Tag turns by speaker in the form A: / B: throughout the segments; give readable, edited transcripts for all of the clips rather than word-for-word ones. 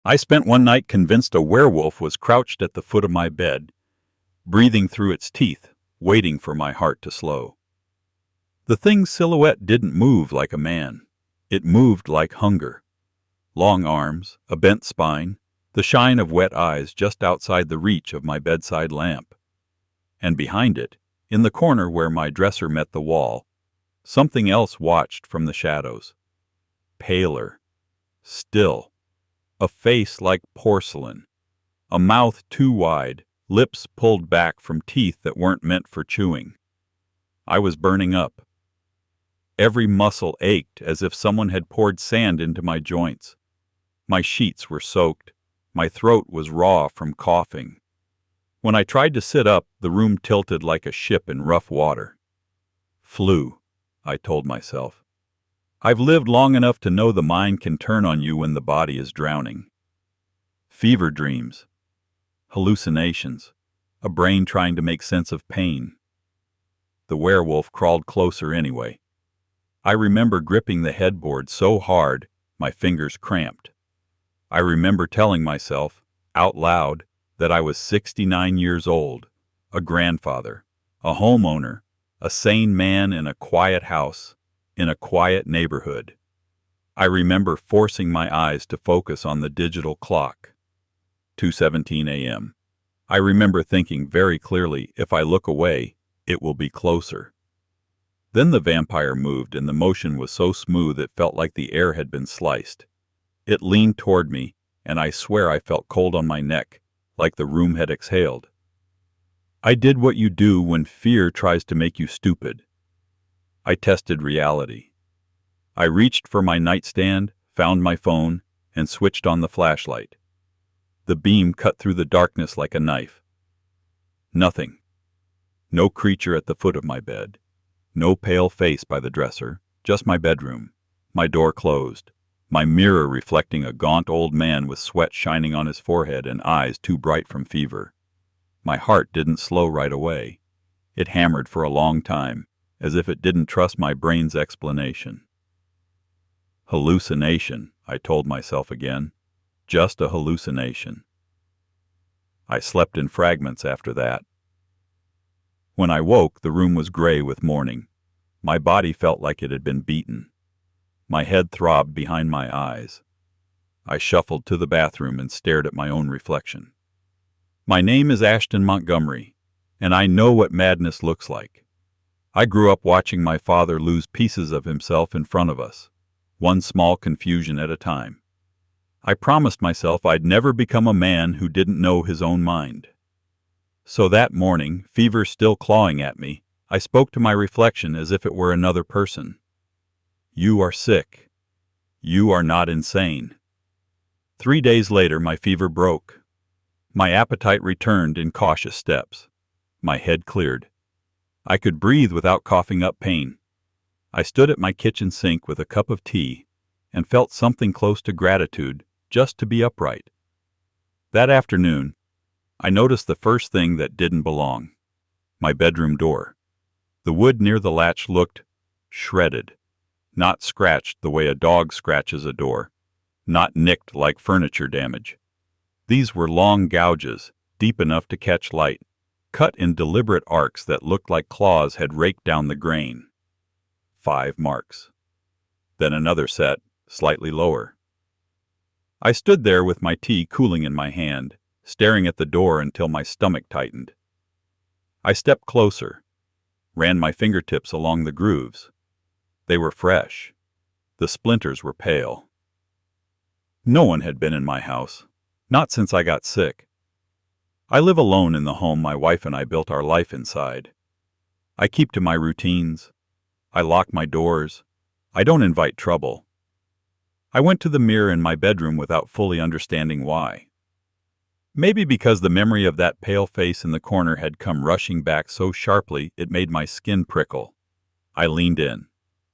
A: I spent one night convinced a werewolf was crouched at the foot of my bed, breathing through its teeth, waiting for my heart to slow. The thing's silhouette didn't move like a man. It moved like hunger. Long arms, a bent spine, the shine of wet eyes just outside the reach of my bedside lamp. And behind it, in the corner where my dresser met the wall, something else watched from the shadows. Paler. Still. A face like porcelain. A mouth too wide, lips pulled back from teeth that weren't meant for chewing. I was burning up. Every muscle ached as if someone had poured sand into my joints. My sheets were soaked. My throat was raw from coughing. When I tried to sit up, the room tilted like a ship in rough water. Flu, I told myself. I've lived long enough to know the mind can turn on you when the body is drowning. Fever dreams. Hallucinations. A brain trying to make sense of pain. The werewolf crawled closer anyway. I remember gripping the headboard so hard, my fingers cramped. I remember telling myself, out loud, that I was 69 years old, a grandfather, a homeowner, a sane man in a quiet house, in a quiet neighborhood. I remember forcing my eyes to focus on the digital clock. 2:17 a.m. I remember thinking very clearly, if I look away, it will be closer. Then the vampire moved, and the motion was so smooth it felt like the air had been sliced. It leaned toward me, and I swear I felt cold on my neck, like the room had exhaled. I did what you do when fear tries to make you stupid. I tested reality. I reached for my nightstand, found my phone, and switched on the flashlight. The beam cut through the darkness like a knife. Nothing. No creature at the foot of my bed. No pale face by the dresser, just my bedroom, my door closed, my mirror reflecting a gaunt old man with sweat shining on his forehead and eyes too bright from fever. My heart didn't slow right away. It hammered for a long time, as if it didn't trust my brain's explanation. Hallucination, I told myself again. Just a hallucination. I slept in fragments after that. When I woke, the room was gray with morning. My body felt like it had been beaten. My head throbbed behind my eyes. I shuffled to the bathroom and stared at my own reflection. My name is Ashton Montgomery, and I know what madness looks like. I grew up watching my father lose pieces of himself in front of us, one small confusion at a time. I promised myself I'd never become a man who didn't know his own mind. So that morning, fever still clawing at me, I spoke to my reflection as if it were another person. You are sick. You are not insane. 3 days later, my fever broke. My appetite returned in cautious steps. My head cleared. I could breathe without coughing up pain. I stood at my kitchen sink with a cup of tea and felt something close to gratitude just to be upright. That afternoon, I noticed the first thing that didn't belong. My bedroom door. The wood near the latch looked shredded, not scratched the way a dog scratches a door, not nicked like furniture damage. These were long gouges, deep enough to catch light, cut in deliberate arcs that looked like claws had raked down the grain. 5 marks. Then another set, slightly lower. I stood there with my tea cooling in my hand, staring at the door until my stomach tightened. I stepped closer, ran my fingertips along the grooves. They were fresh. The splinters were pale. No one had been in my house, not since I got sick. I live alone in the home my wife and I built our life inside. I keep to my routines. I lock my doors. I don't invite trouble. I went to the mirror in my bedroom without fully understanding why. Maybe because the memory of that pale face in the corner had come rushing back so sharply it made my skin prickle. I leaned in.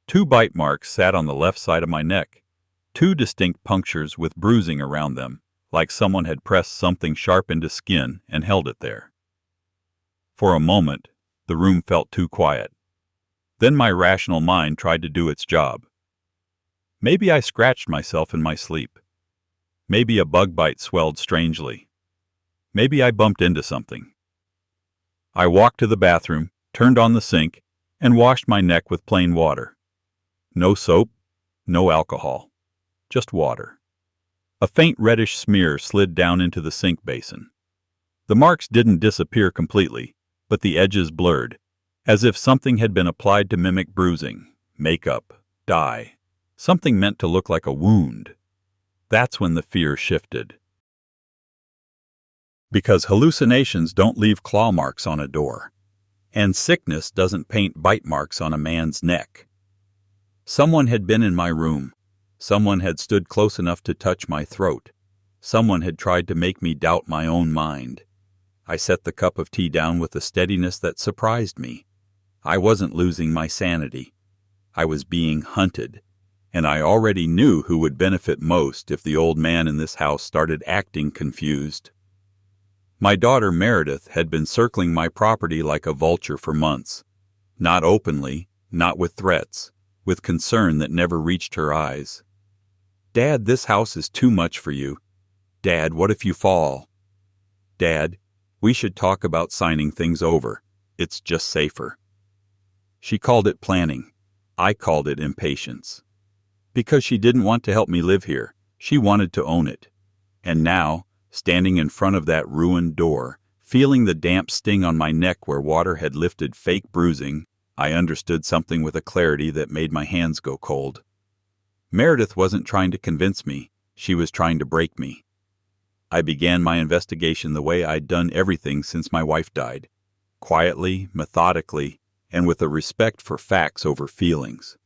A: 2 bite marks sat on the left side of my neck, 2 distinct punctures with bruising around them, like someone had pressed something sharp into skin and held it there. For a moment, the room felt too quiet. Then my rational mind tried to do its job. Maybe I scratched myself in my sleep. Maybe a bug bite swelled strangely. Maybe I bumped into something. I walked to the bathroom, turned on the sink, and washed my neck with plain water. No soap, no alcohol, just water. A faint reddish smear slid down into the sink basin. The marks didn't disappear completely, but the edges blurred, as if something had been applied to mimic bruising, makeup, dye, something meant to look like a wound. That's when the fear shifted. Because hallucinations don't leave claw marks on a door, and sickness doesn't paint bite marks on a man's neck. Someone had been in my room. Someone had stood close enough to touch my throat. Someone had tried to make me doubt my own mind. I set the cup of tea down with a steadiness that surprised me. I wasn't losing my sanity. I was being hunted, and I already knew who would benefit most if the old man in this house started acting confused. My daughter Meredith had been circling my property like a vulture for months. Not openly, not with threats, with concern that never reached her eyes. "Dad, this house is too much for you. Dad, what if you fall? Dad, we should talk about signing things over. It's just safer." She called it planning. I called it impatience. Because she didn't want to help me live here. She wanted to own it. And now, standing in front of that ruined door, feeling the damp sting on my neck where water had lifted fake bruising, I understood something with a clarity that made my hands go cold. Meredith wasn't trying to convince me. She was trying to break me. I began my investigation the way I'd done everything since my wife died. Quietly, methodically, and with a respect for facts over feelings.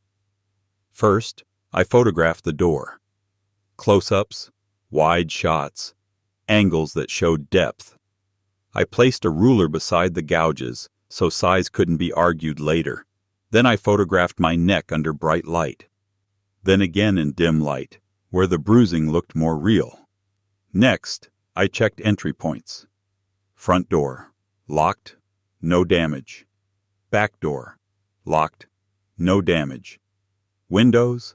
A: First, I photographed the door. Close-ups, wide shots, angles that showed depth. I placed a ruler beside the gouges so size couldn't be argued later. Then I photographed my neck under bright light. Then again in dim light, where the bruising looked more real. Next, I checked entry points. Front door, locked, no damage. Back door, locked, no damage. Windows,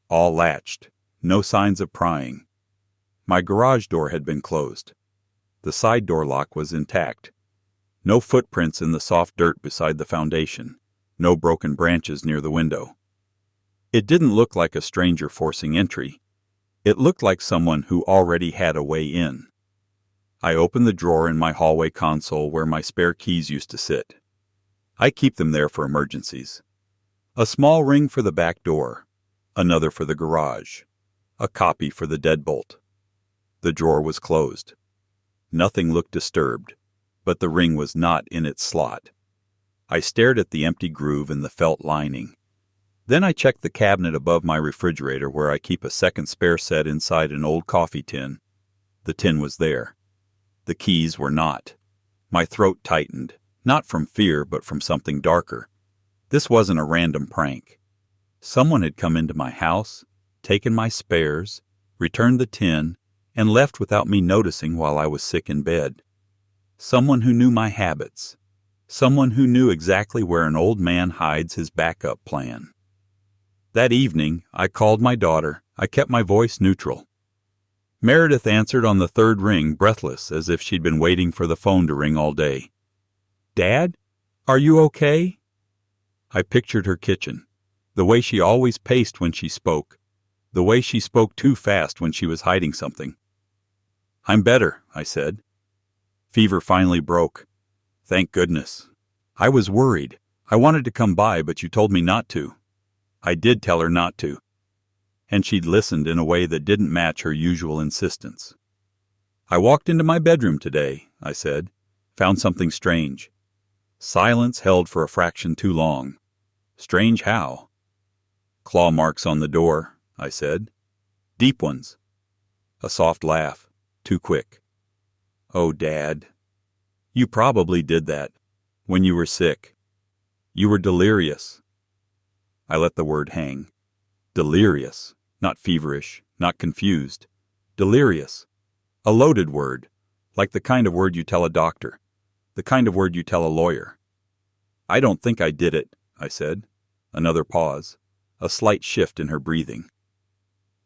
A: all latched, no signs of prying. My garage door had been closed. The side door lock was intact. No footprints in the soft dirt beside the foundation. No broken branches near the window. It didn't look like a stranger forcing entry. It looked like someone who already had a way in. I opened the drawer in my hallway console where my spare keys used to sit. I keep them there for emergencies. A small ring for the back door. Another for the garage. A copy for the deadbolt. The drawer was closed. Nothing looked disturbed, but the ring was not in its slot. I stared at the empty groove in the felt lining. Then I checked the cabinet above my refrigerator where I keep a second spare set inside an old coffee tin. The tin was there. The keys were not. My throat tightened, not from fear but from something darker. This wasn't a random prank. Someone had come into my house, taken my spares, returned the tin, and left without me noticing while I was sick in bed. Someone who knew my habits. Someone who knew exactly where an old man hides his backup plan. That evening, I called my daughter. I kept my voice neutral. Meredith answered on the third ring, breathless, as if she'd been waiting for the phone to ring all day. "Dad, are you okay?" I pictured her kitchen, the way she always paced when she spoke, the way she spoke too fast when she was hiding something. "I'm better," I said. Fever finally broke. Thank goodness. I was worried. I wanted to come by, but you told me not to. I did tell her not to. And she'd listened in a way that didn't match her usual insistence. "I walked into my bedroom today," I said. "Found something strange. Silence held for a fraction too long. Strange how?" "Claw marks on the door," I said. "Deep ones." A soft laugh. Too quick. "Oh, Dad. You probably did that. When you were sick. You were delirious." I let the word hang. Delirious. Not feverish. Not confused. Delirious. A loaded word. Like the kind of word you tell a doctor. The kind of word you tell a lawyer. "I don't think I did it," I said. Another pause. A slight shift in her breathing.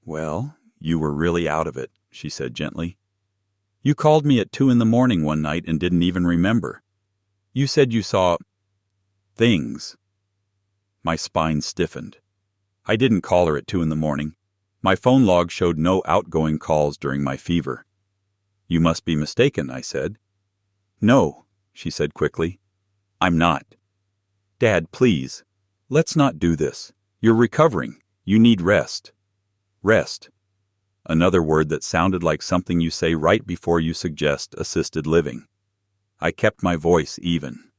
A: "Well, you were really out of it." she said gently. "You called me at 2 in the morning one night and didn't even remember. You said you saw things." My spine stiffened. I didn't call her at 2 in the morning. My phone log showed no outgoing calls during my fever. "You must be mistaken," I said. "No," she said quickly. "I'm not. Dad, please. Let's not do this. You're recovering. You need rest." Rest. Another word that sounded like something you say right before you suggest assisted living. I kept my voice even.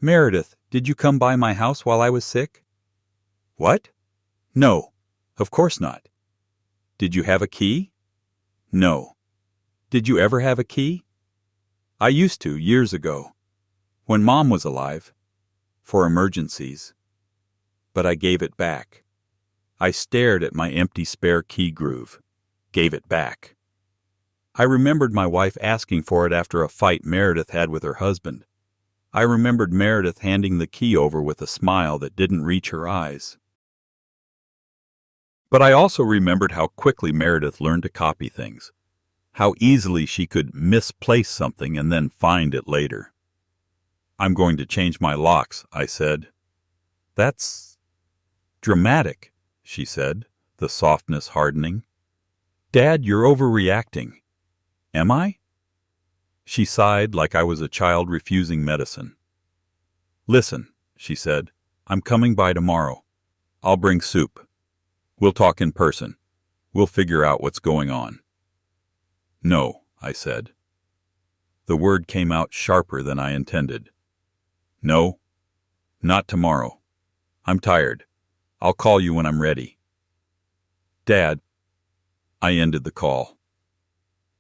A: "Meredith, did you come by my house while I was sick?" "What? No, of course not." "Did you have a key?" "No." "Did you ever have a key?" "I used to, years ago. When Mom was alive. For emergencies. But I gave it back." I stared at my empty spare key groove. Gave it back. I remembered my wife asking for it after a fight Meredith had with her husband. I remembered Meredith handing the key over with a smile that didn't reach her eyes. But I also remembered how quickly Meredith learned to copy things. How easily she could misplace something and then find it later. "I'm going to change my locks," I said. "That's dramatic," she said, the softness hardening. "Dad, you're overreacting." "Am I?" She sighed like I was a child refusing medicine. "Listen," she said, "I'm coming by tomorrow. I'll bring soup. We'll talk in person. We'll figure out what's going on." "No," I said. The word came out sharper than I intended. "No, not tomorrow. I'm tired. I'll call you when I'm ready." "Dad." I ended the call.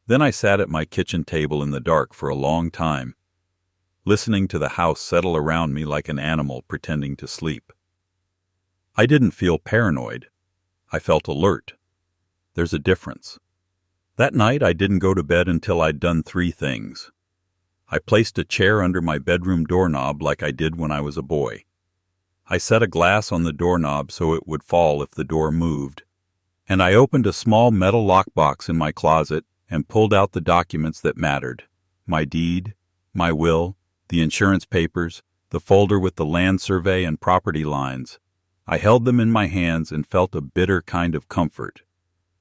A: Then I sat at my kitchen table in the dark for a long time, listening to the house settle around me like an animal pretending to sleep. I didn't feel paranoid. I felt alert. There's a difference. That night I didn't go to bed until I'd done 3 things. I placed a chair under my bedroom doorknob like I did when I was a boy. I set a glass on the doorknob so it would fall if the door moved. And I opened a small metal lockbox in my closet and pulled out the documents that mattered. My deed, my will, the insurance papers, the folder with the land survey and property lines. I held them in my hands and felt a bitter kind of comfort.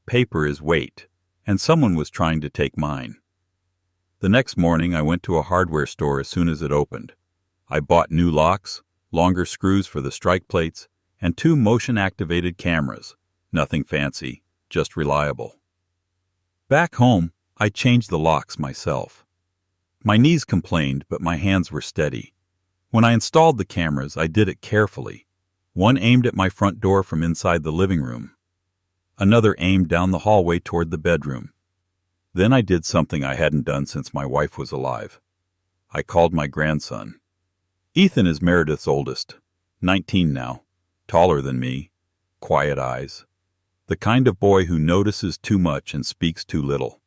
A: Paper is weight, and someone was trying to take mine. The next morning I went to a hardware store as soon as it opened. I bought new locks, longer screws for the strike plates, and 2 motion-activated cameras. Nothing fancy, just reliable. Back home, I changed the locks myself. My knees complained, but my hands were steady. When I installed the cameras, I did it carefully. One aimed at my front door from inside the living room. Another aimed down the hallway toward the bedroom. Then I did something I hadn't done since my wife was alive. I called my grandson. Ethan is Meredith's oldest, 19 now, taller than me, quiet eyes. The kind of boy who notices too much and speaks too little.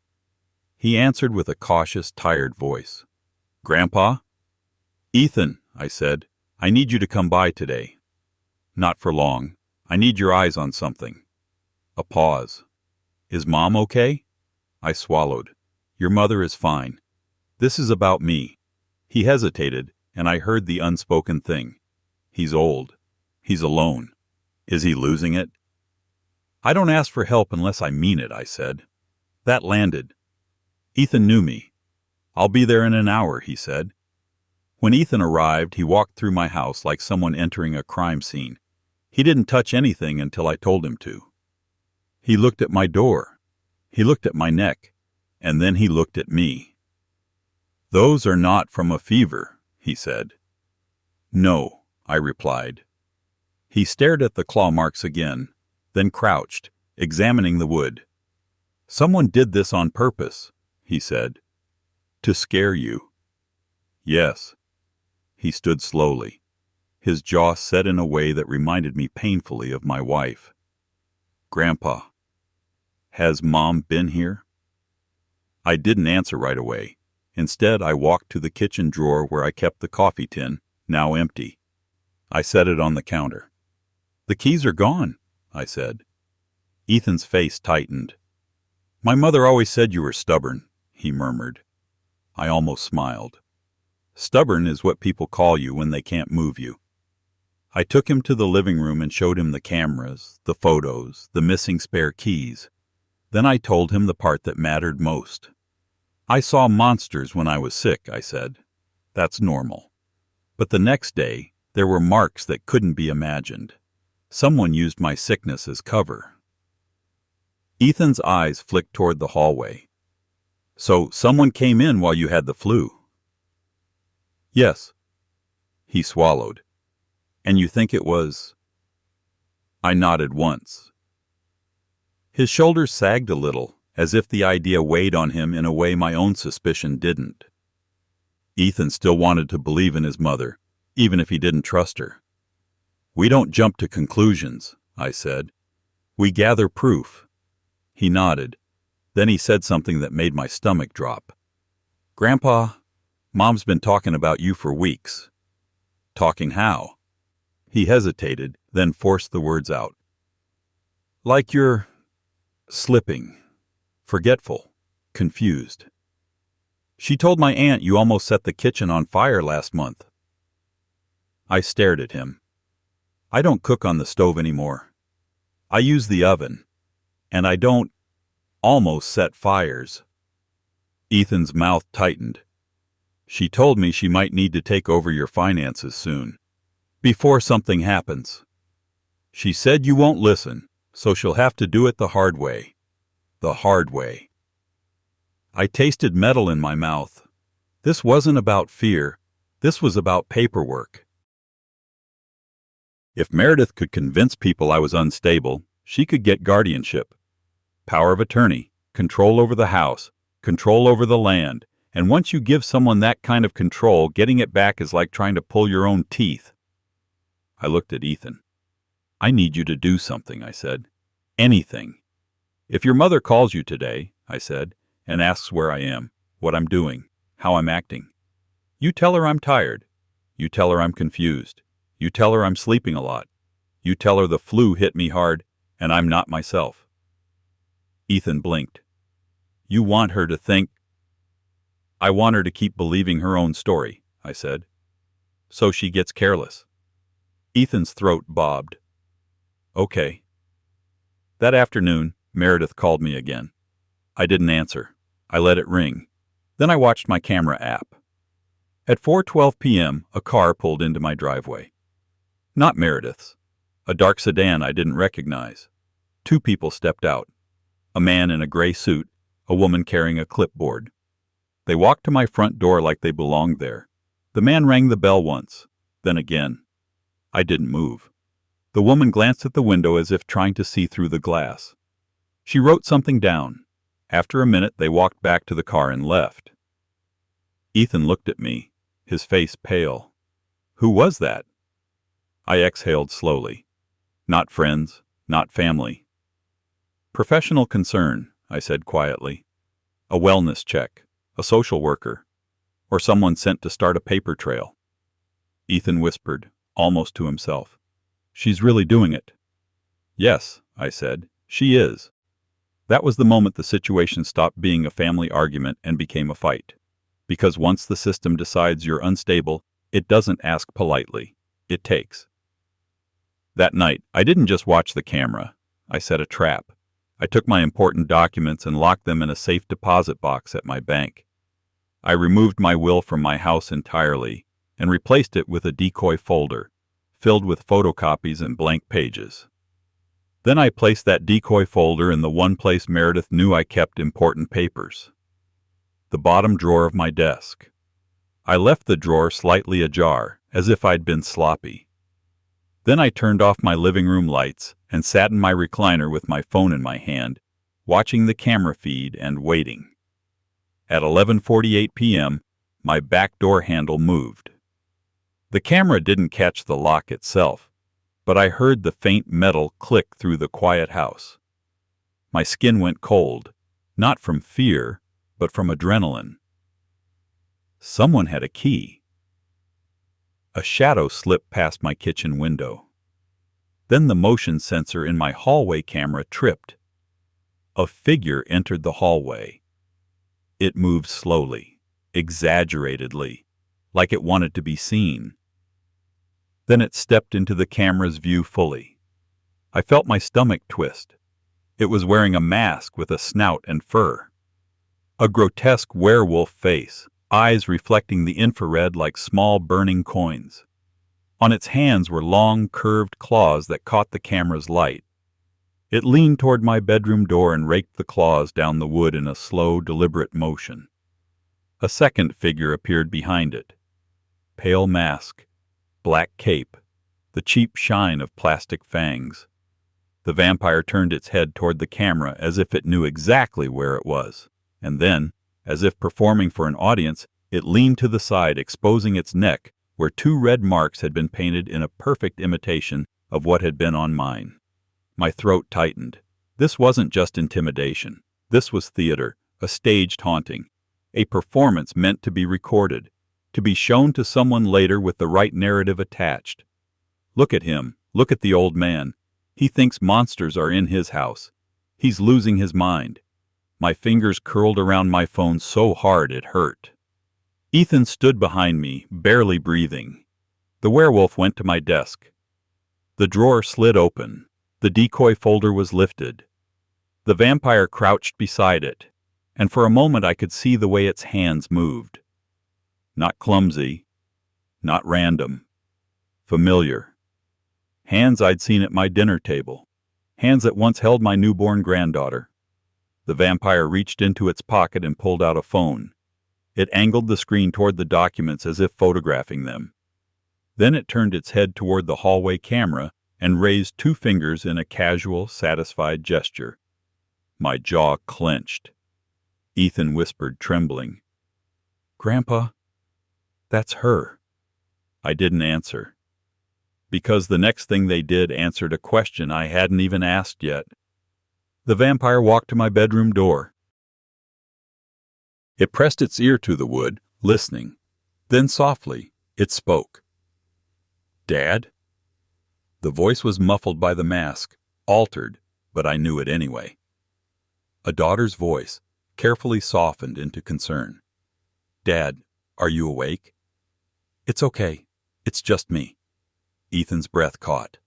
A: He answered with a cautious, tired voice. "Grandpa?" "Ethan," I said, "I need you to come by today." "Not for long. I need your eyes on something." A pause. "Is Mom okay?" I swallowed. "Your mother is fine. This is about me." He hesitated, and I heard the unspoken thing. "He's old. He's alone. Is he losing it?" "I don't ask for help unless I mean it," I said. That landed. Ethan knew me. "I'll be there in an hour," he said. When Ethan arrived, he walked through my house like someone entering a crime scene. He didn't touch anything until I told him to. He looked at my door. He looked at my neck. And then he looked at me. "Those are not from a fever," he said. "No," I replied. He stared at the claw marks again, then crouched, examining the wood. "Someone did this on purpose," he said. "To scare you." "Yes." He stood slowly. His jaw set in a way that reminded me painfully of my wife. "Grandpa, has Mom been here?" I didn't answer right away. Instead, I walked to the kitchen drawer where I kept the coffee tin, now empty. I set it on the counter. "The keys are gone," I said. Ethan's face tightened. My mother always said you were stubborn, he murmured. I almost smiled. Stubborn is what people call you when they can't move you. I took him to the living room and showed him the cameras, the photos, the missing spare keys. Then I told him the part that mattered most. I saw monsters when I was sick, I said. That's normal. But the next day, there were marks that couldn't be imagined. Someone used my sickness as cover. Ethan's eyes flicked toward the hallway. So someone came in while you had the flu? Yes. He swallowed. And you think it was? I nodded once. His shoulders sagged a little, as if the idea weighed on him in a way my own suspicion didn't. Ethan still wanted to believe in his mother, even if he didn't trust her. We don't jump to conclusions, I said. We gather proof. He nodded. Then he said something that made my stomach drop. Grandpa, Mom's been talking about you for weeks. Talking how? He hesitated, then forced the words out. Like you're slipping, forgetful, confused. She told my aunt you almost set the kitchen on fire last month. I stared at him. I don't cook on the stove anymore. I use the oven. And I don't almost set fires. Ethan's mouth tightened. She told me she might need to take over your finances soon, before something happens. She said you won't listen, so she'll have to do it the hard way. The hard way. I tasted metal in my mouth. This wasn't about fear. This was about paperwork. If Meredith could convince people I was unstable, she could get guardianship. Power of attorney, control over the house, control over the land, and once you give someone that kind of control, getting it back is like trying to pull your own teeth. I looked at Ethan. I need you to do something, I said. Anything. If your mother calls you today, I said, and asks where I am, what I'm doing, how I'm acting, you tell her I'm tired. You tell her I'm confused. You tell her I'm sleeping a lot. You tell her the flu hit me hard, and I'm not myself. Ethan blinked. You want her to think? I want her to keep believing her own story, I said. So she gets careless. Ethan's throat bobbed. Okay. That afternoon, Meredith called me again. I didn't answer. I let it ring. Then I watched my camera app. At 4:12 p.m., a car pulled into my driveway. Not Meredith's. A dark sedan I didn't recognize. Two people stepped out. A man in a gray suit, a woman carrying a clipboard. They walked to my front door like they belonged there. The man rang the bell once, then again. I didn't move. The woman glanced at the window as if trying to see through the glass. She wrote something down. After a minute, they walked back to the car and left. Ethan looked at me, his face pale. Who was that? I exhaled slowly. Not friends, not family. Professional concern, I said quietly. A wellness check, a social worker, or someone sent to start a paper trail. Ethan whispered, almost to himself. She's really doing it. Yes, I said, she is. That was the moment the situation stopped being a family argument and became a fight. Because once the system decides you're unstable, it doesn't ask politely. It takes. That night, I didn't just watch the camera. I set a trap. I took my important documents and locked them in a safe deposit box at my bank. I removed my will from my house entirely and replaced it with a decoy folder, filled with photocopies and blank pages. Then I placed that decoy folder in the one place Meredith knew I kept important papers. The bottom drawer of my desk. I left the drawer slightly ajar, as if I'd been sloppy. Then I turned off my living room lights and sat in my recliner with my phone in my hand, watching the camera feed and waiting. At 11:48 p.m., my back door handle moved. The camera didn't catch the lock itself, but I heard the faint metal click through the quiet house. My skin went cold, not from fear, but from adrenaline. Someone had a key. A shadow slipped past my kitchen window. Then the motion sensor in my hallway camera tripped. A figure entered the hallway. It moved slowly, exaggeratedly, like it wanted to be seen. Then it stepped into the camera's view fully. I felt my stomach twist. It was wearing a mask with a snout and fur. A grotesque werewolf face, eyes reflecting the infrared like small burning coins. On its hands were long, curved claws that caught the camera's light. It leaned toward my bedroom door and raked the claws down the wood in a slow, deliberate motion. A second figure appeared behind it. Pale mask, black cape, the cheap shine of plastic fangs. The vampire turned its head toward the camera as if it knew exactly where it was, and then, as if performing for an audience, it leaned to the side, exposing its neck, where 2 red marks had been painted in a perfect imitation of what had been on mine. My throat tightened. This wasn't just intimidation. This was theater, a staged haunting, a performance meant to be recorded, to be shown to someone later with the right narrative attached. Look at him. Look at the old man. He thinks monsters are in his house. He's losing his mind. My fingers curled around my phone so hard it hurt. Ethan stood behind me, barely breathing. The werewolf went to my desk. The drawer slid open. The decoy folder was lifted. The vampire crouched beside it, and for a moment I could see the way its hands moved. Not clumsy, not random, familiar. Hands I'd seen at my dinner table, hands that once held my newborn granddaughter. The vampire reached into its pocket and pulled out a phone. It angled the screen toward the documents as if photographing them. Then it turned its head toward the hallway camera and raised 2 fingers in a casual, satisfied gesture. My jaw clenched. Ethan whispered, trembling, "Grandpa, that's her." I didn't answer, because the next thing they did answered a question I hadn't even asked yet. The vampire walked to my bedroom door. It pressed its ear to the wood, listening. Then softly, it spoke. "Dad?" The voice was muffled by the mask, altered, but I knew it anyway. A daughter's voice, carefully softened into concern. "Dad, are you awake?" "It's okay. It's just me." Ethan's breath caught.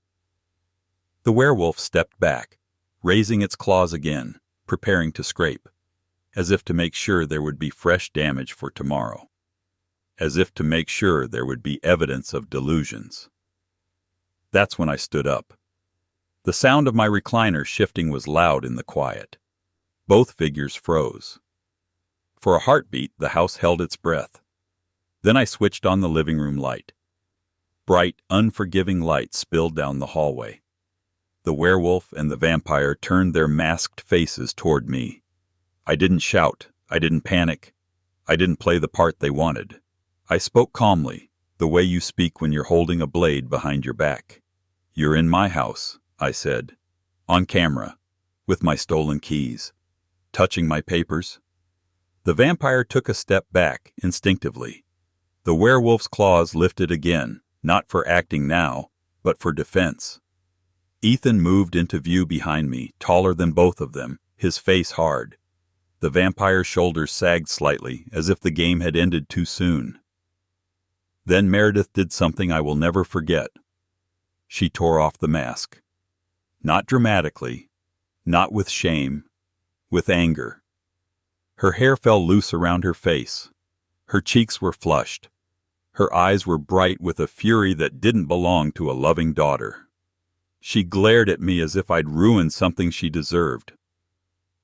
A: The werewolf stepped back, raising its claws again, preparing to scrape, as if to make sure there would be fresh damage for tomorrow, as if to make sure there would be evidence of delusions. That's when I stood up. The sound of my recliner shifting was loud in the quiet. Both figures froze. For a heartbeat, the house held its breath. Then I switched on the living room light. Bright, unforgiving light spilled down the hallway. The werewolf and the vampire turned their masked faces toward me. I didn't shout. I didn't panic. I didn't play the part they wanted. I spoke calmly, the way you speak when you're holding a blade behind your back. "You're in my house," I said, on camera, with my stolen keys, touching my papers. The vampire took a step back, instinctively. The werewolf's claws lifted again, not for acting now, but for defense. Ethan moved into view behind me, taller than both of them, his face hard. The vampire's shoulders sagged slightly, as if the game had ended too soon. Then Meredith did something I will never forget. She tore off the mask. Not dramatically, not with shame, with anger. Her hair fell loose around her face. Her cheeks were flushed. Her eyes were bright with a fury that didn't belong to a loving daughter. She glared at me as if I'd ruined something she deserved.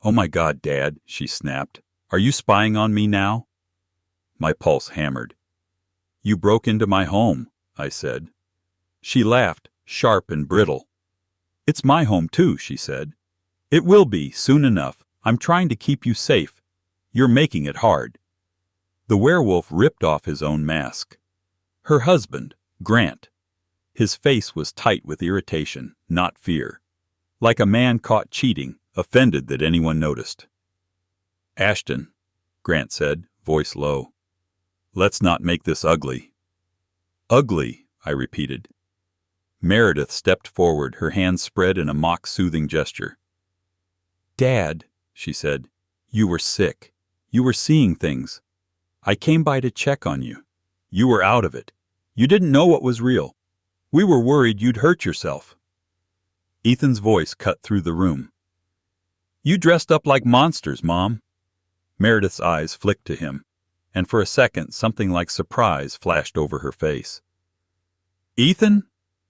A: "Oh my God, Dad," she snapped. "Are you spying on me now?" My pulse hammered. "You broke into my home," I said. She laughed, sharp and brittle. "It's my home too," she said. "It will be, soon enough. I'm trying to keep you safe. You're making it hard." The werewolf ripped off his own mask. Her husband, Grant. His face was tight with irritation, not fear. Like a man caught cheating, offended that anyone noticed. "Ashton," Grant said, voice low. "Let's not make this ugly." "Ugly," I repeated. Meredith stepped forward, her hands spread in a mock-soothing gesture. "Dad," she said. You were sick. You were seeing things. I came by to check on you. You were out of it. You didn't know what was real. We were worried you'd hurt yourself. Ethan's voice cut through the room. You dressed up like monsters, Mom. Meredith's eyes flicked to him, and for a second something like surprise flashed over her face. Ethan,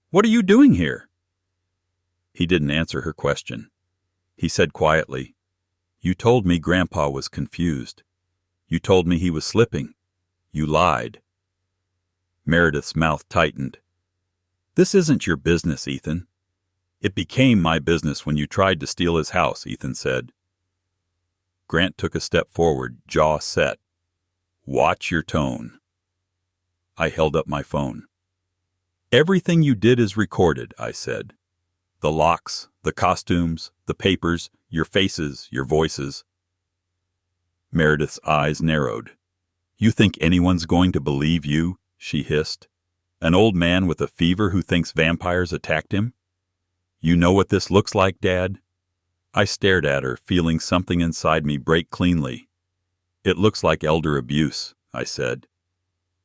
A: what are you doing here? He didn't answer her question. He said quietly, You told me Grandpa was confused. You told me he was slipping. You lied. Meredith's mouth tightened. This isn't your business, Ethan. It became my business when you tried to steal his house, Ethan said. Grant took a step forward, jaw set. Watch your tone. I held up my phone. Everything you did is recorded, I said. The locks, the costumes, the papers, your faces, your voices. Meredith's eyes narrowed. You think anyone's going to believe you? She hissed. An old man with a fever who thinks vampires attacked him? You know what this looks like, Dad? I stared at her, feeling something inside me break cleanly. It looks like elder abuse, I said.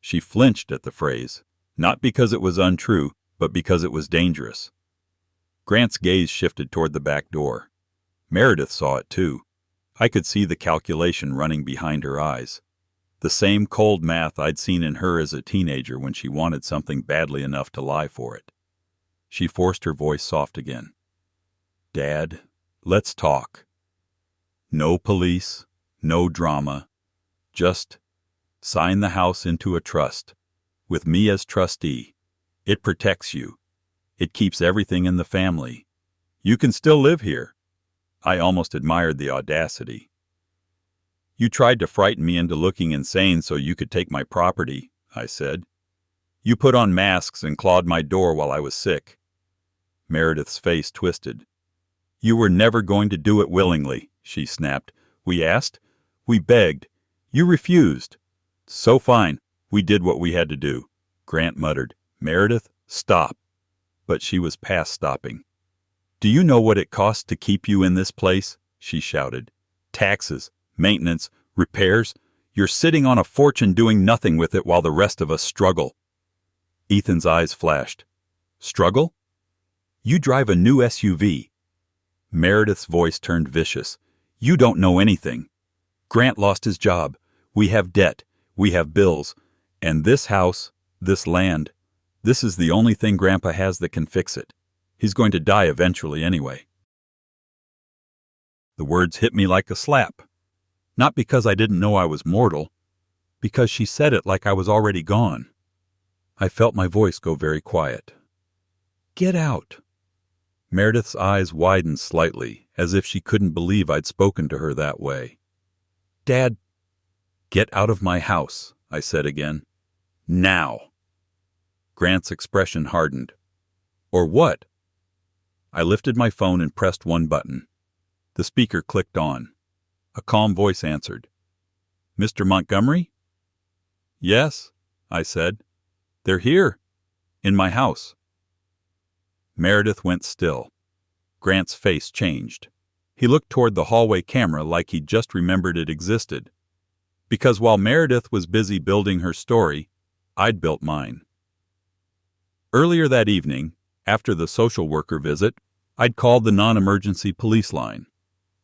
A: She flinched at the phrase, not because it was untrue, but because it was dangerous. Grant's gaze shifted toward the back door. Meredith saw it too. I could see the calculation running behind her eyes. The same cold math I'd seen in her as a teenager when she wanted something badly enough to lie for it. She forced her voice soft again. Dad, let's talk. No police, no drama. Just sign the house into a trust, with me as trustee. It protects you. It keeps everything in the family. You can still live here. I almost admired the audacity. You tried to frighten me into looking insane so you could take my property, I said. You put on masks and clawed my door while I was sick. Meredith's face twisted. You were never going to do it willingly, she snapped. We asked. We begged. You refused. So fine, we did what we had to do. Grant muttered, Meredith, stop. But she was past stopping. Do you know what it costs to keep you in this place? She shouted. Taxes, maintenance, repairs. You're sitting on a fortune doing nothing with it while the rest of us struggle. Ethan's eyes flashed. Struggle? You drive a new SUV. Meredith's voice turned vicious. You don't know anything. Grant lost his job. We have debt. We have bills. And this house, this land, this is the only thing Grandpa has that can fix it. He's going to die eventually anyway. The words hit me like a slap. Not because I didn't know I was mortal, because she said it like I was already gone. I felt my voice go very quiet. Get out. Meredith's eyes widened slightly, as if she couldn't believe I'd spoken to her that way. Dad, get out of my house, I said again. Now. Grant's expression hardened. Or what? I lifted my phone and pressed one button. The speaker clicked on. A calm voice answered. Mr. Montgomery? Yes, I said. They're here. In my house. Meredith went still. Grant's face changed. He looked toward the hallway camera like he'd just remembered it existed. Because while Meredith was busy building her story, I'd built mine. Earlier that evening, after the social worker visit, I'd called the non-emergency police line.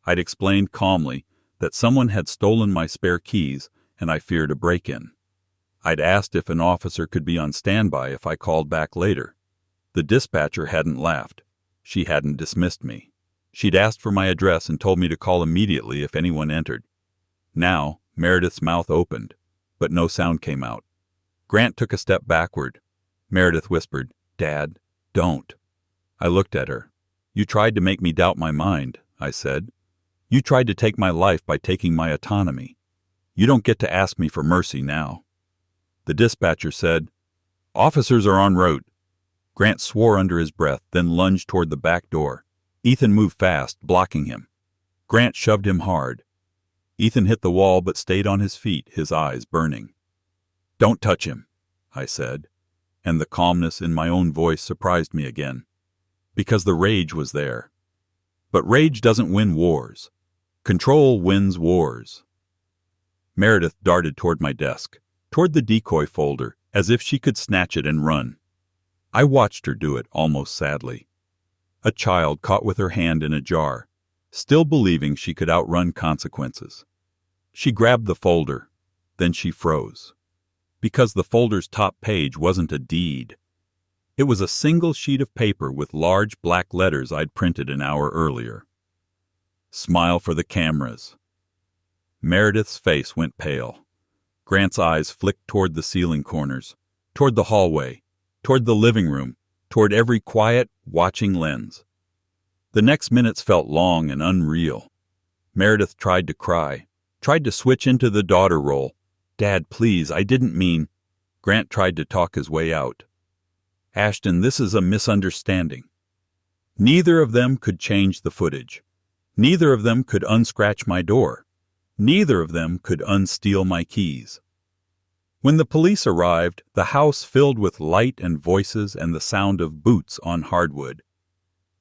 A: I'd explained calmly that someone had stolen my spare keys and I feared a break-in. I'd asked if an officer could be on standby if I called back later. The dispatcher hadn't laughed. She hadn't dismissed me. She'd asked for my address and told me to call immediately if anyone entered. Now, Meredith's mouth opened, but no sound came out. Grant took a step backward. Meredith whispered, Dad, don't. I looked at her. You tried to make me doubt my mind, I said. You tried to take my life by taking my autonomy. You don't get to ask me for mercy now. The dispatcher said, Officers are en route. Grant swore under his breath, then lunged toward the back door. Ethan moved fast, blocking him. Grant shoved him hard. Ethan hit the wall but stayed on his feet, his eyes burning. Don't touch him, I said, and the calmness in my own voice surprised me again. Because the rage was there. But rage doesn't win wars. Control wins wars. Meredith darted toward my desk, toward the decoy folder, as if she could snatch it and run. I watched her do it, almost sadly. A child caught with her hand in a jar, still believing she could outrun consequences. She grabbed the folder, then she froze. Because the folder's top page wasn't a deed. It was a single sheet of paper with large black letters I'd printed an hour earlier. Smile for the cameras. Meredith's face went pale. Grant's eyes flicked toward the ceiling corners, toward the hallway, toward the living room, toward every quiet, watching lens. The next minutes felt long and unreal. Meredith tried to cry, tried to switch into the daughter role. "Dad, please, I didn't mean—" Grant tried to talk his way out. "Ashton, this is a misunderstanding." Neither of them could change the footage. Neither of them could unscratch my door. Neither of them could unsteal my keys. When the police arrived, the house filled with light and voices and the sound of boots on hardwood.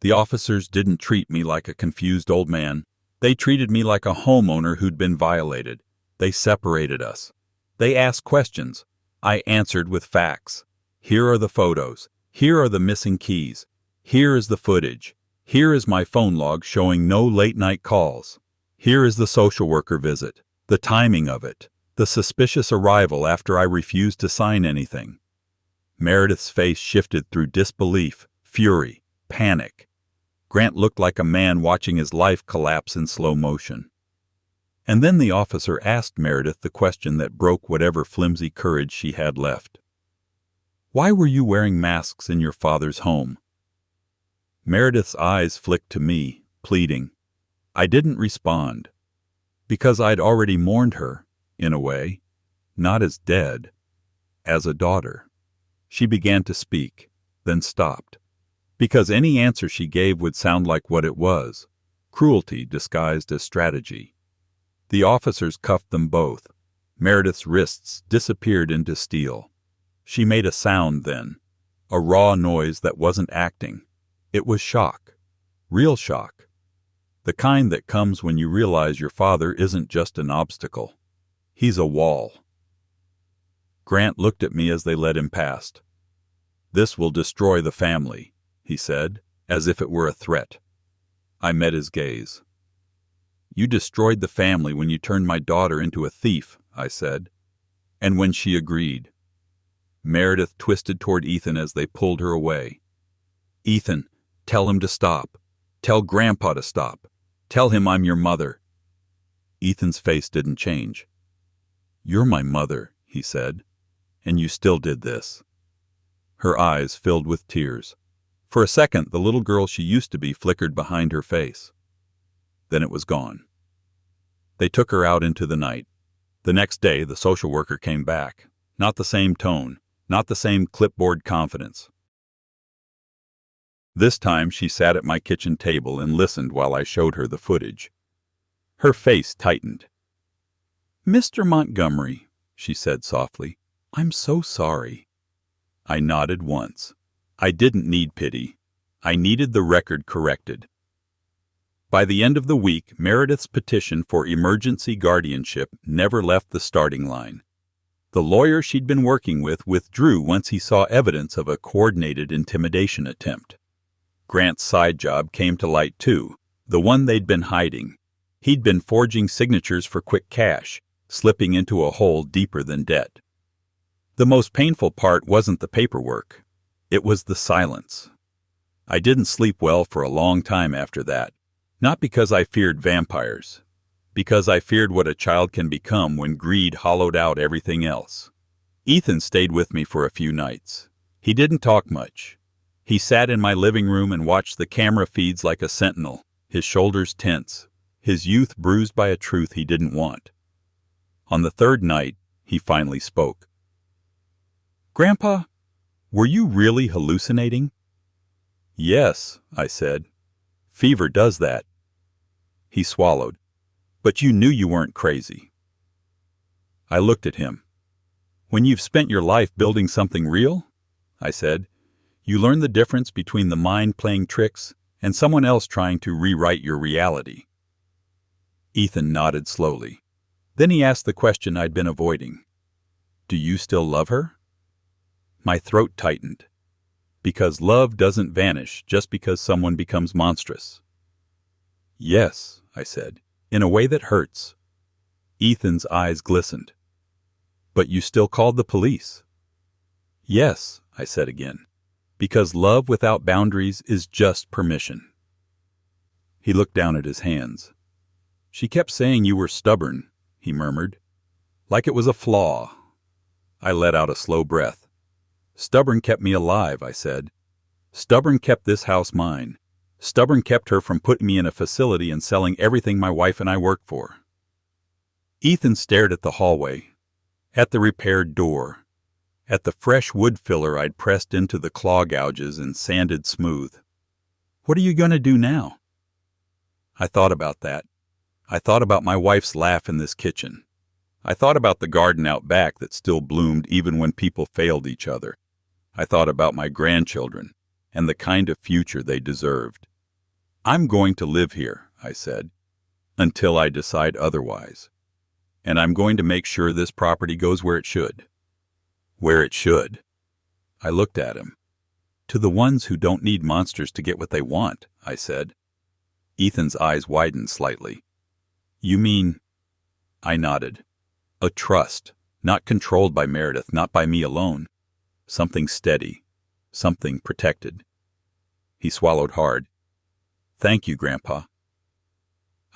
A: The officers didn't treat me like a confused old man. They treated me like a homeowner who'd been violated. They separated us. They asked questions. I answered with facts. Here are the photos. Here are the missing keys. Here is the footage. Here is my phone log showing no late-night calls. Here is the social worker visit, the timing of it, the suspicious arrival after I refused to sign anything. Meredith's face shifted through disbelief, fury, panic. Grant looked like a man watching his life collapse in slow motion. And then the officer asked Meredith the question that broke whatever flimsy courage she had left. "Why were you wearing masks in your father's home?" Meredith's eyes flicked to me, pleading. I didn't respond. Because I'd already mourned her, in a way, not as dead, as a daughter. She began to speak, then stopped. Because any answer she gave would sound like what it was, cruelty disguised as strategy. The officers cuffed them both. Meredith's wrists disappeared into steel. She made a sound then, a raw noise that wasn't acting. It was shock, real shock, the kind that comes when you realize your father isn't just an obstacle. He's a wall. Grant looked at me as they led him past. "This will destroy the family," he said, as if it were a threat. I met his gaze. "You destroyed the family when you turned my daughter into a thief," I said. And when she agreed. Meredith twisted toward Ethan as they pulled her away. "Ethan, tell him to stop. Tell Grandpa to stop. Tell him I'm your mother." Ethan's face didn't change. "You're my mother," he said, "and you still did this." Her eyes filled with tears. For a second, the little girl she used to be flickered behind her face. Then it was gone. They took her out into the night. The next day, the social worker came back. Not the same tone, not the same clipboard confidence. This time she sat at my kitchen table and listened while I showed her the footage. Her face tightened. "Mr. Montgomery," she said softly, "I'm so sorry." I nodded once. I didn't need pity. I needed the record corrected. By the end of the week, Meredith's petition for emergency guardianship never left the starting line. The lawyer she'd been working with withdrew once he saw evidence of a coordinated intimidation attempt. Grant's side job came to light too, the one they'd been hiding. He'd been forging signatures for quick cash, slipping into a hole deeper than debt. The most painful part wasn't the paperwork. It was the silence. I didn't sleep well for a long time after that, not because I feared vampires, because I feared what a child can become when greed hollowed out everything else. Ethan stayed with me for a few nights. He didn't talk much. He sat in my living room and watched the camera feeds like a sentinel, his shoulders tense, his youth bruised by a truth he didn't want. On the third night, he finally spoke. "Grandpa, were you really hallucinating?" "Yes," I said. "Fever does that." He swallowed. "But you knew you weren't crazy." I looked at him. "When you've spent your life building something real," I said, "you learn the difference between the mind playing tricks and someone else trying to rewrite your reality." Ethan nodded slowly. Then he asked the question I'd been avoiding. Do you still love her? My throat tightened. Because love doesn't vanish just because someone becomes monstrous. Yes, I said, in a way that hurts. Ethan's eyes glistened. But you still called the police. Yes, I said again, because love without boundaries is just permission. He looked down at his hands. She kept saying you were stubborn, he murmured, like it was a flaw. I let out a slow breath. Stubborn kept me alive, I said. Stubborn kept this house mine. Stubborn kept her from putting me in a facility and selling everything my wife and I worked for. Ethan stared at the hallway, at the repaired door, at the fresh wood filler I'd pressed into the claw gouges and sanded smooth. What are you going to do now? I thought about that. I thought about my wife's laugh in this kitchen. I thought about the garden out back that still bloomed even when people failed each other. I thought about my grandchildren and the kind of future they deserved. I'm going to live here, I said, until I decide otherwise. And I'm going to make sure this property goes where it should. Where it should. I looked at him. To the ones who don't need monsters to get what they want, I said. Ethan's eyes widened slightly. You mean? I nodded. A trust, not controlled by Meredith, not by me alone. Something steady, something protected. He swallowed hard. Thank you, Grandpa.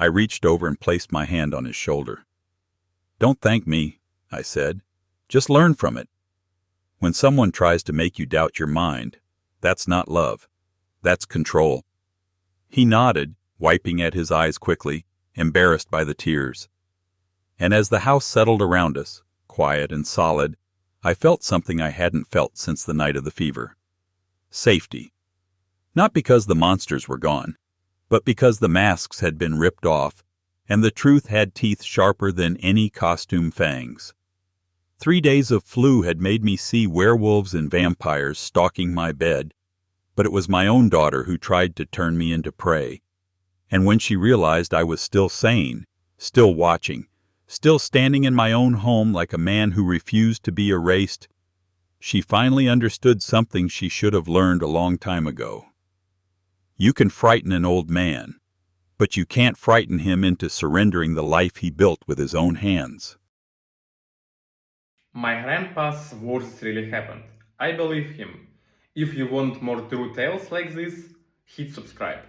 A: I reached over and placed my hand on his shoulder. Don't thank me, I said. Just learn from it. When someone tries to make you doubt your mind, that's not love. That's control. He nodded, wiping at his eyes quickly, embarrassed by the tears. And as the house settled around us, quiet and solid, I felt something I hadn't felt since the night of the fever. Safety. Not because the monsters were gone, but because the masks had been ripped off, and the truth had teeth sharper than any costume fangs. 3 days of flu had made me see werewolves and vampires stalking my bed, but it was my own daughter who tried to turn me into prey. And when she realized I was still sane, still watching, still standing in my own home like a man who refused to be erased, she finally understood something she should have learned a long time ago. You can frighten an old man, but you can't frighten him into surrendering the life he built with his own hands.
B: My grandpa's words really happened. I believe him. If you want more true tales like this, hit subscribe.